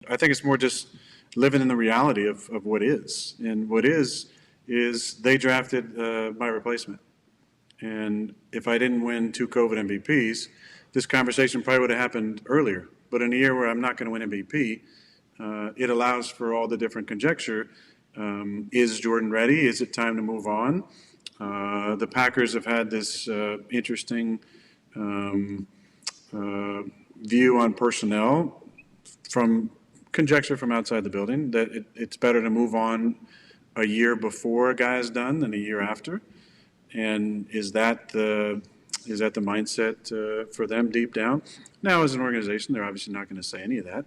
I think it's more just living in the reality of what is. And what is they drafted my replacement. And if I didn't win 2 COVID MVPs, this conversation probably would have happened earlier. But in a year where I'm not going to win MVP, it allows for all the different conjecture. Is Jordan ready? Is it time to move on? The Packers have had this interesting view on personnel from conjecture from outside the building that it's better to move on a year before a guy is done than a year after. And is that the mindset for them deep down? Now, as an organization, they're obviously not going to say any of that.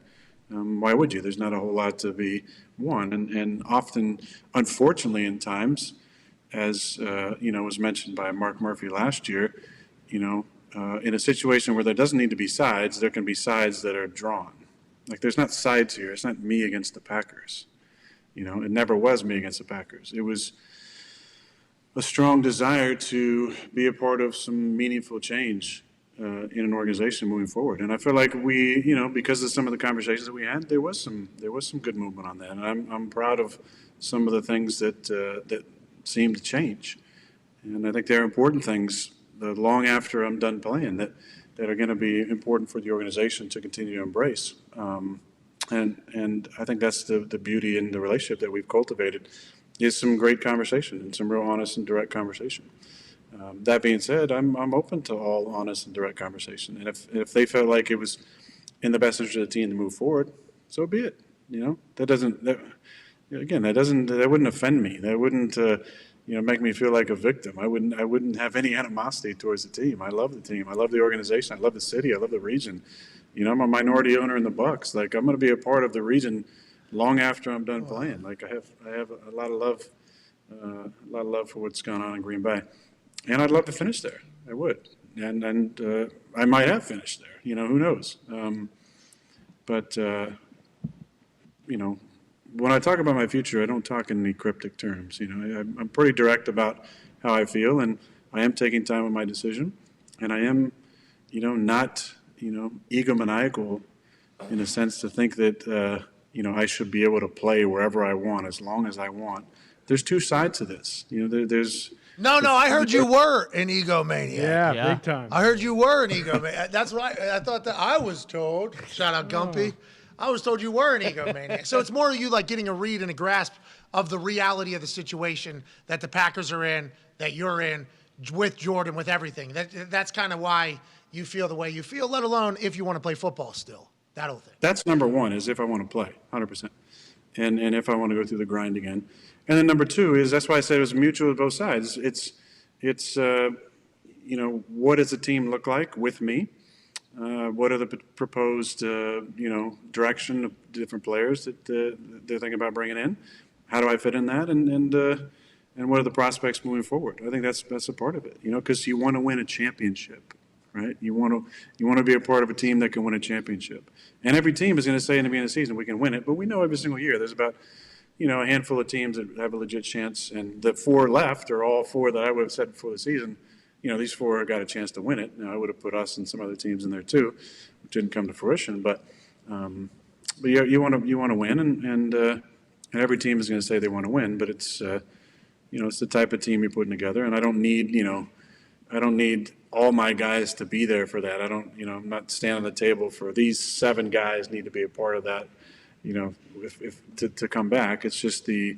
Why would you? There's not a whole lot to be won. And often, unfortunately, in times, as was mentioned by Mark Murphy last year, in a situation where there doesn't need to be sides, there can be sides that are drawn. Like, there's not sides here. It's not me against the Packers. It never was me against the Packers. It was a strong desire to be a part of some meaningful change in an organization moving forward. And I feel like we, because of some of the conversations that we had, there was some good movement on that. And I'm proud of some of the things that seem to change. And I think they're important things long after I'm done playing that are going to be important for the organization to continue to embrace. And I think that's the beauty in the relationship that we've cultivated is some great conversation and some real honest and direct conversation. That being said, I'm open to all honest and direct conversation. And if they felt like it was in the best interest of the team to move forward, so be it. That wouldn't offend me. That wouldn't make me feel like a victim. I wouldn't have any animosity towards the team. I love the team. I love the organization. I love the city. I love the region. I'm a minority owner in the Bucks. Like, I'm going to be a part of the region long after I'm done playing. Like, I have a lot of love for what's going on in Green Bay, and I'd love to finish there. I would, and I might have finished there. Who knows? But when I talk about my future, I don't talk in any cryptic terms. I'm pretty direct about how I feel, and I am taking time with my decision, and I am, not, egomaniacal in a sense to think that, I should be able to play wherever I want as long as I want. There's two sides to this. There's. No, I heard you were an egomaniac. Yeah, big time. I heard you were an egomaniac. That's right. I thought that I was told. Shout out Gumpy. I was told you were an egomaniac. So it's more of you like getting a read and a grasp of the reality of the situation that the Packers are in, that you're in, with Jordan, with everything. That's kind of why you feel the way you feel, let alone if you want to play football still. That whole thing. That's number one, is if I want to play, 100%. And if I want to go through the grind again. And then number two is, that's why I said it was mutual with both sides. It's what does the team look like with me? What are the proposed, direction of different players that they're thinking about bringing in? How do I fit in that? And what are the prospects moving forward? I think that's a part of it, because you want to win a championship, right? You want to be a part of a team that can win a championship. And every team is going to say in the beginning of the season, we can win it. But we know every single year there's about, a handful of teams that have a legit chance. And the 4 left are all 4 that I would have said before the season. These 4 got a chance to win it. Now, I would have put us and some other teams in there too, which didn't come to fruition. But you want to win, and every team is going to say they want to win. But it's it's the type of team you're putting together, and I don't need all my guys to be there for that. I'm not standing on the table for these 7 guys need to be a part of that. If to come back, it's just the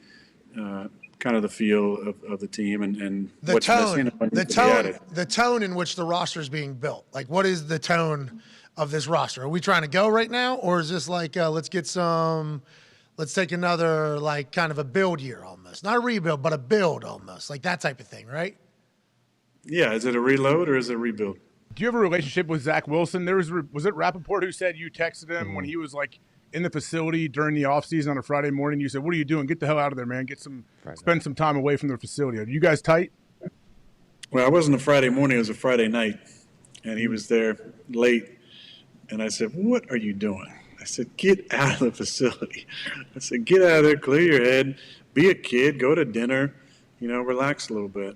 kind of the feel of the team and the what's tone, missing. The tone in which the roster is being built. Like, what is the tone of this roster? Are we trying to go right now, or is this like let's take another like kind of a build year almost, not a rebuild, but a build almost, like that type of thing, right? Yeah, is it a reload or is it a rebuild? Do you have a relationship with Zach Wilson? Was it Rappaport who said you texted him when he was like in the facility during the offseason on a Friday morning? You said, "What are you doing? Get the hell out of there, man. Spend some time away from the facility." Are you guys tight? Well, it wasn't a Friday morning. It was a Friday night, and he was there late. And I said, "What are you doing?" I said, "Get out of the facility." I said, "Get out of there, clear your head, be a kid, go to dinner, relax a little bit."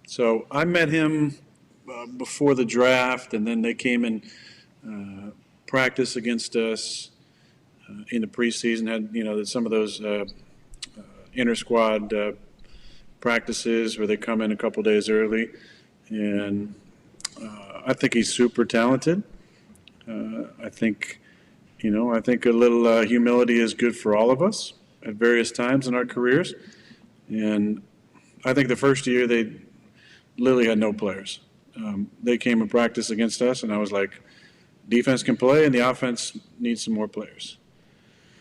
So I met him before the draft, and then they came and practice against us. in the preseason had some of those inter squad practices where they come in a couple days early, and I think he's super talented. I think a little humility is good for all of us at various times in our careers. And I think the first year they literally had no players. They came and practiced against us, and I was like, defense can play, and the offense needs some more players.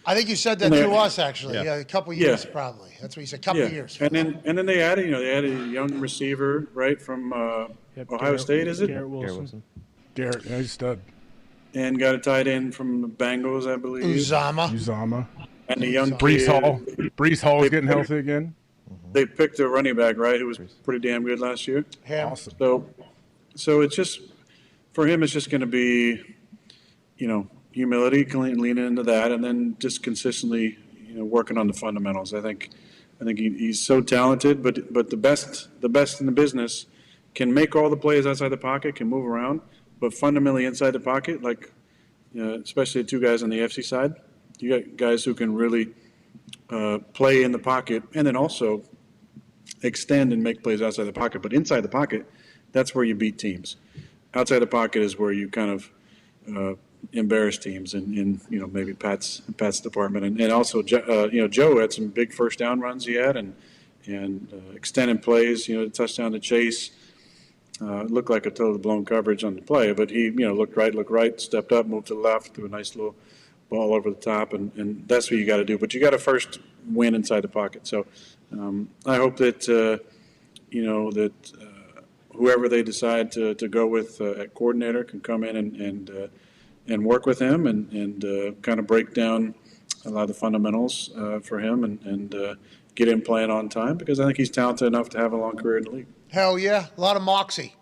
I think you said that to us, actually. Yeah, a couple years probably. That's what you said, couple years. And then they added, they added a young receiver, right, from Ohio State, is it? Garrett Wilson. Garrett, yeah, he's a stud. And got a tight end from the Bengals, I believe. Uzama. And the young Brees kid. Hall. Brees Hall is getting healthy again. They picked a running back, right, who was pretty damn good last year. Awesome. So it's just, for him, it's just going to be, humility, leaning into that, and then just consistently, working on the fundamentals. I think he's so talented, but the best in the business can make all the plays outside the pocket, can move around, but fundamentally inside the pocket, like especially the two guys on the FC side, you got guys who can really play in the pocket and then also extend and make plays outside the pocket. But inside the pocket, that's where you beat teams. Outside the pocket is where you kind of embarrass teams in maybe Pat's department. And also, Joe had some big first down runs he had and extended plays, touchdown to Chase. Looked like a total blown coverage on the play, but he, looked right, stepped up, moved to the left, threw a nice little ball over the top, and that's what you got to do. But you got to first win inside the pocket. So I hope that, that whoever they decide to go with at coordinator can come in and work with him and kind of break down a lot of the fundamentals for him and get him playing on time, because I think he's talented enough to have a long career in the league. Hell yeah. A lot of moxie.